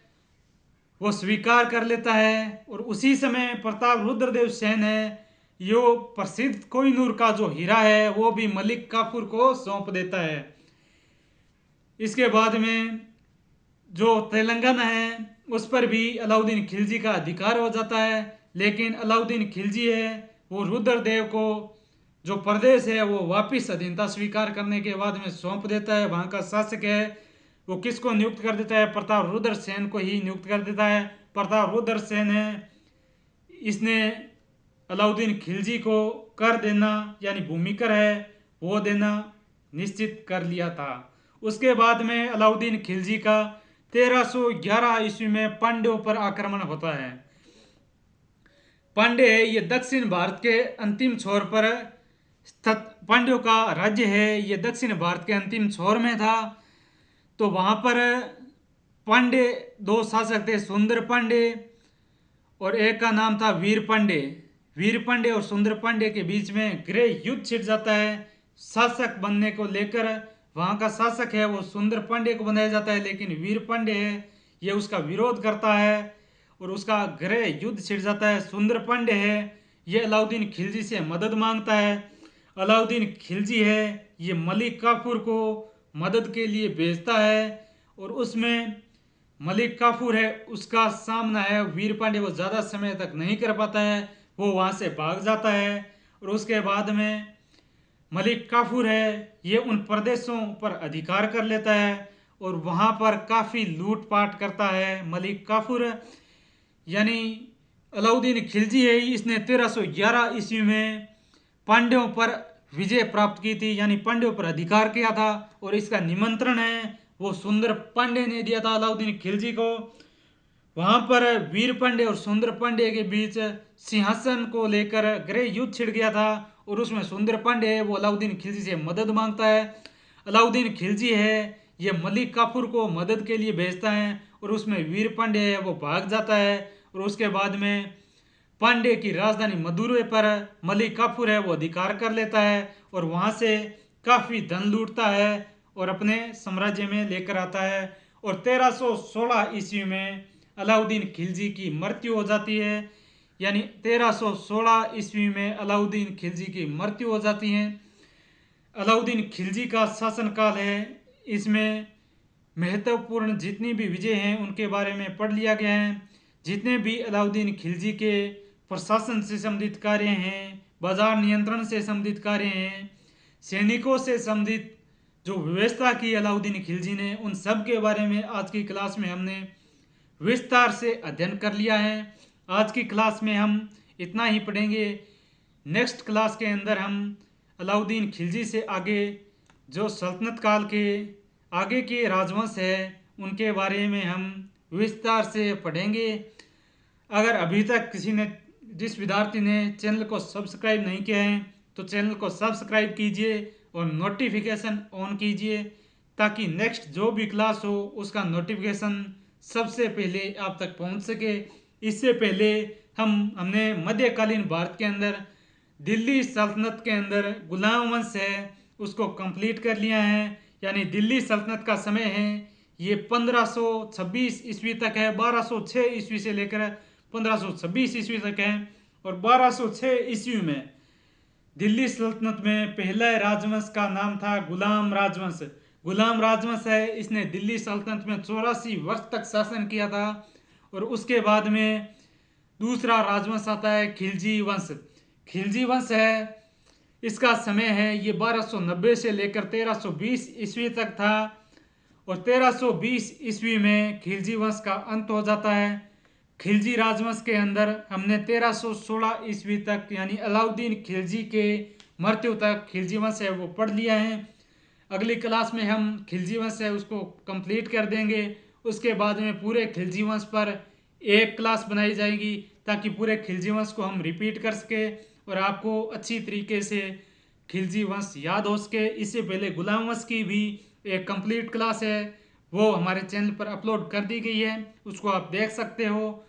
वो स्वीकार कर लेता है। और उसी समय प्रताप रुद्रदेव सेन है यो प्रसिद्ध कोहिनूर का जो हीरा है वो भी मलिक काफूर को सौंप देता है। इसके बाद में जो तेलंगाना है उस पर भी अलाउद्दीन खिलजी का अधिकार हो जाता है, लेकिन अलाउद्दीन खिलजी है वो रुद्रदेव को जो प्रदेश है वो वापिस अधीनता स्वीकार करने के बाद में सौंप देता है। वहाँ का शासक है वो किसको नियुक्त कर देता है, प्रताप रुद्र सेन को ही नियुक्त कर देता है। प्रताप रुद्र सेन है इसने अलाउद्दीन खिलजी को कर देना यानी भूमिकर है वो देना निश्चित कर लिया था। उसके बाद में अलाउद्दीन खिलजी का 1311 ईस्वी में पांड्यों पर आक्रमण होता है। पांड्य ये दक्षिण भारत के अंतिम छोर पर स्थित पांड्यों का राज्य है, ये दक्षिण भारत के अंतिम छोर में था। तो वहाँ पर पांड्य दो शासक थे, सुंदर पांड्य और एक का नाम था वीर पांड्य। वीर पांड्य और सुंदर पांड्य के बीच में गृह युद्ध छिड़ जाता है शासक बनने को लेकर। वहाँ का शासक है वो सुंदर पांड्य को बनाया जाता है, लेकिन वीर पांड्य है ये उसका विरोध करता है और उसका गृह युद्ध छिड़ जाता है। सुंदर पांड्य है ये अलाउद्दीन खिलजी से मदद मांगता है। अलाउद्दीन खिलजी है ये मलिक काफूर को मदद के लिए भेजता है और उसमें मलिक काफूर है उसका सामना है वीर पांड्य वो ज़्यादा समय तक नहीं कर पाता है, वो वहाँ से भाग जाता है। और उसके बाद में मलिक काफूर है ये उन प्रदेशों पर अधिकार कर लेता है और वहाँ पर काफ़ी लूटपाट करता है मलिक काफूर। यानी अलाउद्दीन खिलजी है इसने 1311 ईस्वी में पांड्यों पर विजय प्राप्त की थी यानी पांड्यों पर अधिकार किया था। और इसका निमंत्रण है वो सुंदर पांड्य ने दिया था अलाउद्दीन खिलजी को। वहाँ पर वीर पांड्य और सुंदर पांड्य के बीच सिंहासन को लेकर गृह युद्ध छिड़ गया था और उसमें सुंदर पांड्य है वो अलाउद्दीन खिलजी से मदद मांगता है। अलाउद्दीन खिलजी है ये मलिक काफूर को मदद के लिए भेजता है और उसमें वीर पांड्य है वो भाग जाता है। और उसके बाद में पांड्य की राजधानी मदुरै पर मलिक काफूर है वो अधिकार कर लेता है और वहाँ से काफ़ी धन लूटता है और अपने साम्राज्य में लेकर आता है। और 1316 ईस्वी में अलाउद्दीन खिलजी की मृत्यु हो जाती है। यानी 1316 ईस्वी में अलाउद्दीन खिलजी की मृत्यु हो जाती है। अलाउद्दीन खिलजी का शासनकाल है इसमें महत्वपूर्ण जितनी भी विजय हैं उनके बारे में पढ़ लिया गया है। जितने भी अलाउद्दीन खिलजी के प्रशासन से संबंधित कार्य हैं, बाजार नियंत्रण से संबंधित कार्य हैं, सैनिकों से संबंधित जो व्यवस्था की अलाउद्दीन खिलजी ने, उन सब के बारे में आज की क्लास में हमने विस्तार से अध्ययन कर लिया है। आज की क्लास में हम इतना ही पढ़ेंगे। नेक्स्ट क्लास के अंदर हम अलाउद्दीन खिलजी से आगे जो सल्तनत काल के आगे के राजवंश है उनके बारे में हम विस्तार से पढ़ेंगे। अगर अभी तक जिस विद्यार्थी ने चैनल को सब्सक्राइब नहीं किया है तो चैनल को सब्सक्राइब कीजिए और नोटिफिकेशन ऑन कीजिए, ताकि नेक्स्ट जो भी क्लास हो उसका नोटिफिकेशन सबसे पहले आप तक पहुंच सके। इससे पहले हमने मध्यकालीन भारत के अंदर दिल्ली सल्तनत के अंदर गुलाम वंश है उसको कंप्लीट कर लिया है। यानी दिल्ली सल्तनत का समय है ये 1526 ईस्वी तक है, 1206 ईस्वी से लेकर 1526 ईस्वी तक है। और 1206 ईस्वी में दिल्ली सल्तनत में पहला राजवंश का नाम था गुलाम राजवंश। गुलाम राजवंश है, इसने दिल्ली सल्तनत में 84 वर्ष तक शासन किया था। और उसके बाद में दूसरा राजवंश आता है खिलजी वंश। खिलजी वंश है, इसका समय है ये 1290 से लेकर 1320 ईस्वी तक था। और 1320 ईस्वी में खिलजी वंश का अंत हो जाता है। खिलजी राजवंश के अंदर हमने 1316 ईस्वी तक यानी अलाउद्दीन खिलजी के मृत्यु तक खिलजी वंश है वो पढ़ लिया है। अगली क्लास में हम खिलजी वंश है उसको कंप्लीट कर देंगे। उसके बाद में पूरे खिलजी वंश पर एक क्लास बनाई जाएगी ताकि पूरे खिलजी वंश को हम रिपीट कर सके और आपको अच्छी तरीके से खिलजी वंश याद हो सके। इससे पहले गुलाम वंश की भी एक कंप्लीट क्लास है वो हमारे चैनल पर अपलोड कर दी गई है, उसको आप देख सकते हो।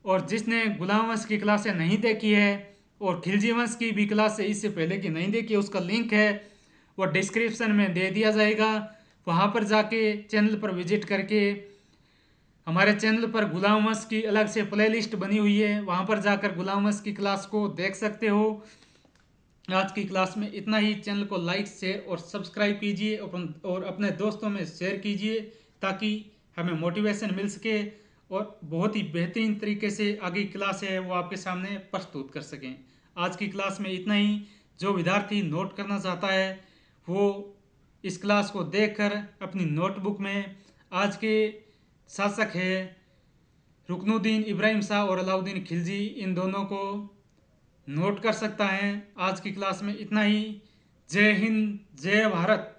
और जिसने गुलाम वंश की क्लासें नहीं देखी है और खिलजी वंश की भी क्लास है इससे पहले की नहीं देखी है, उसका लिंक है वो डिस्क्रिप्शन में दे दिया जाएगा। वहाँ पर जाके चैनल पर विजिट करके हमारे चैनल पर गुलाम वंश की अलग से प्लेलिस्ट बनी हुई है, वहाँ पर जाकर गुलाम वंश की क्लास को देख सकते हो। आज की क्लास में इतना ही। चैनल को लाइक शेयर और सब्सक्राइब कीजिए और अपने दोस्तों में शेयर कीजिए ताकि हमें मोटिवेशन मिल सके और बहुत ही बेहतरीन तरीके से आगे की क्लास है वो आपके सामने प्रस्तुत कर सकें। आज की क्लास में इतना ही। जो विद्यार्थी नोट करना चाहता है वो इस क्लास को देखकर अपनी नोटबुक में आज के शासक है रुकनुद्दीन इब्राहिम शाह और अलाउद्दीन खिलजी इन दोनों को नोट कर सकता है। आज की क्लास में इतना ही। जय हिंद, जय भारत।